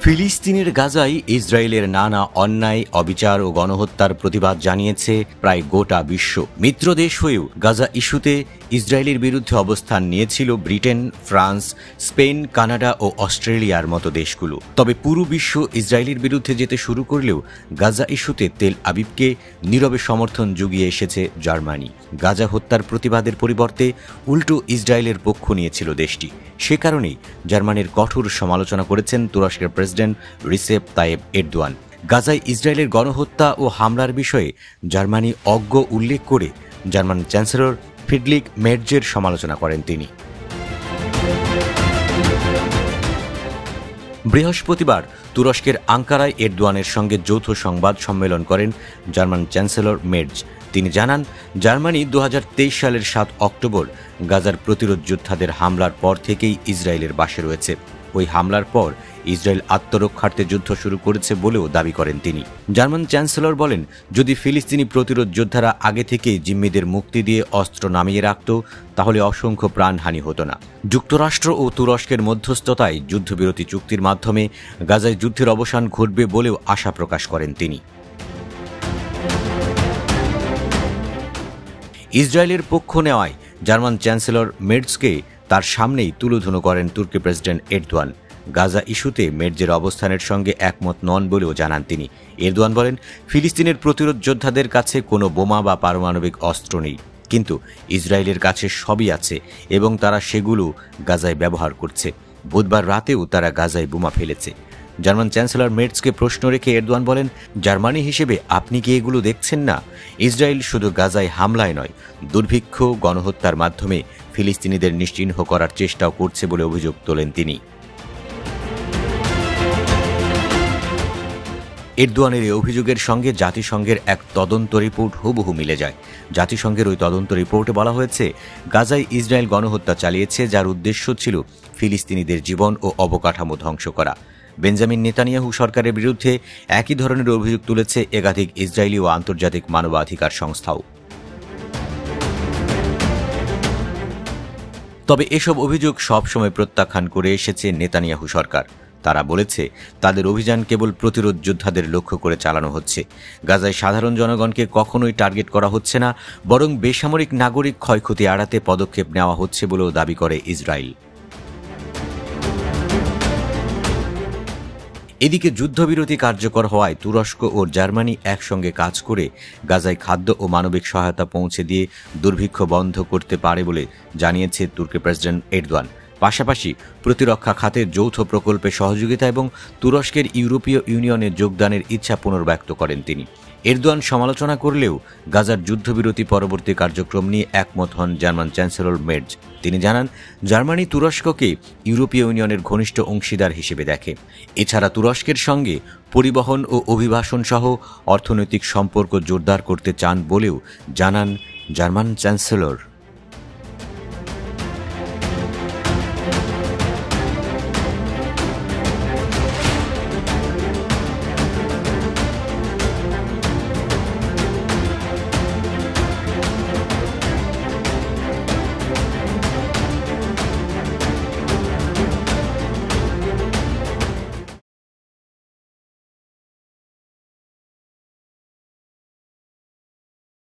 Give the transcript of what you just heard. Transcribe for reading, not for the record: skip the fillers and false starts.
ফিলিস্তিনের গাজায় ইসরায়েলের নানা অন্যায়, অবিচার ও গণহত্যার প্রতিবাদ জানিয়েছে প্রায় গোটা বিশ্ব। মিত্র দেশ হয়েও গাজা ইস্যুতে ইসরায়েলের বিরুদ্ধে অবস্থান নিয়েছিল ব্রিটেন, ফ্রান্স, স্পেন, কানাডা ও অস্ট্রেলিয়ার মতো দেশগুলো। তবে পুরো বিশ্ব ইসরায়েলের বিরুদ্ধে যেতে শুরু করলেও গাজা ইস্যুতে তেল আবিবকে নীরবে সমর্থন জুগিয়ে এসেছে জার্মানি। গাজা হত্যার প্রতিবাদের পরিবর্তে উল্টো ইসরায়েলের পক্ষ নিয়েছিল দেশটি। সে কারণেই জার্মানির কঠোর সমালোচনা করেছেন তুরস্কের প্রেসিডেন্ট রিসেপ তাইয়েপ এরদোয়ান। গাজায় ইসরায়েলের গণহত্যা ও হামলার বিষয়ে জার্মানি অজ্ঞ উল্লেখ করে জার্মান চ্যান্সেলর ফ্রিডরিখ মের্জের সমালোচনা করেন তিনি। বৃহস্পতিবার তুরস্কের আঙ্কারায় এরদোয়ানের সঙ্গে যৌথ সংবাদ সম্মেলন করেন জার্মান চ্যান্সেলর মের্জ। তিনি জানান, জার্মানি 2023 সালের 7 অক্টোবর গাজার প্রতিরোধ যোদ্ধাদের হামলার পর থেকেই ইসরায়েলের পাশে রয়েছে। ওই হামলার পর ইসরায়েল আত্মরক্ষার্থে যুদ্ধ শুরু করেছে বলেও দাবি করেন তিনি। জার্মান চ্যান্সেলর বলেন, যদি ফিলিস্তিনি প্রতিরোধ যোদ্ধারা আগে থেকেই জিম্মিদের মুক্তি দিয়ে অস্ত্র নামিয়ে রাখত, তাহলে অসংখ্য প্রাণহানি হতো না। যুক্তরাষ্ট্র ও তুরস্কের মধ্যস্থতায় যুদ্ধবিরতি চুক্তির মাধ্যমে গাজায় যুদ্ধের অবসান ঘটবে বলেও আশা প্রকাশ করেন তিনি। ইসরায়েলের পক্ষ নেওয়ায় জার্মান চ্যান্সেলর মের্জকে তার সামনেই তুলোধুনো করেন তুর্কি প্রেসিডেন্ট এরদোয়ান। গাজা ইস্যুতে মের্জের অবস্থানের সঙ্গে একমত নন বলেও জানান তিনি। এরদোয়ান বলেন, ফিলিস্তিনের প্রতিরোধ যোদ্ধাদের কাছে কোনো বোমা বা পারমাণবিক অস্ত্র নেই, কিন্তু ইসরায়েলের কাছে সবই আছে এবং তারা সেগুলো গাজায় ব্যবহার করছে। বুধবার রাতেও তারা গাজায় বোমা ফেলেছে। জার্মান চ্যান্সেলর মের্জকে প্রশ্ন রেখে এরদোয়ান বলেন, জার্মানি হিসেবে আপনি কি এগুলো দেখছেন না? ইসরায়েল শুধু গাজায় হামলায় নয়, দুর্ভিক্ষ, গণহত্যার মাধ্যমে ফিলিস্তিনিদের নিশ্চিহ্ন করার চেষ্টাও করছে বলে অভিযোগ তোলেন তিনি। এরদোয়ানের এই অভিযোগের সঙ্গে জাতিসংঘের এক তদন্ত রিপোর্ট হুবহু মিলে যায়। জাতিসংঘের ওই তদন্ত রিপোর্টে বলা হয়েছে, গাজায় ইসরায়েল গণহত্যা চালিয়েছে, যার উদ্দেশ্য ছিল ফিলিস্তিনিদের জীবন ও অবকাঠামো ধ্বংস করা। বেঞ্জামিন নেতানিয়াহু সরকারের বিরুদ্ধে একই ধরনের অভিযোগ তুলেছে একাধিক ইসরায়েলি ও আন্তর্জাতিক মানবাধিকার সংস্থাও। তবে এসব অভিযোগ সবসময় প্রত্যাখ্যান করে এসেছে নেতানিয়াহু সরকার। তারা বলেছে, তাদের অভিযান কেবল প্রতিরোধ যোদ্ধাদের লক্ষ্য করে চালানো হচ্ছে। গাজায় সাধারণ জনগণকে কখনোই টার্গেট করা হচ্ছে না, বরং বেসামরিক নাগরিক ক্ষয়ক্ষতি এড়াতে পদক্ষেপ নেওয়া হচ্ছে বলেও দাবি করে ইসরায়েল। এদিকে যুদ্ধবিরতি কার্যকর হওয়ায় তুরস্ক ও জার্মানি একসঙ্গে কাজ করে গাজায় খাদ্য ও মানবিক সহায়তা পৌঁছে দিয়ে দুর্ভিক্ষ বন্ধ করতে পারে বলে জানিয়েছে তুর্কি প্রেসিডেন্ট এরদোয়ান। পাশাপাশি প্রতিরক্ষা খাতের যৌথ প্রকল্পে সহযোগিতা এবং তুরস্কের ইউরোপীয় ইউনিয়নে যোগদানের ইচ্ছা পুনর্ব্যক্ত করেন তিনি। এরদোয়ান সমালোচনা করলেও গাজার যুদ্ধবিরতি পরবর্তী কার্যক্রম নিয়ে একমত হন জার্মান চ্যান্সেলর মের্জ। তিনি জানান, জার্মানি তুরস্ককে ইউরোপীয় ইউনিয়নের ঘনিষ্ঠ অংশীদার হিসেবে দেখে। এছাড়া তুরস্কের সঙ্গে পরিবহন ও অভিবাসন সহ অর্থনৈতিক সম্পর্ক জোরদার করতে চান বলেও জানান জার্মান চ্যান্সেলর।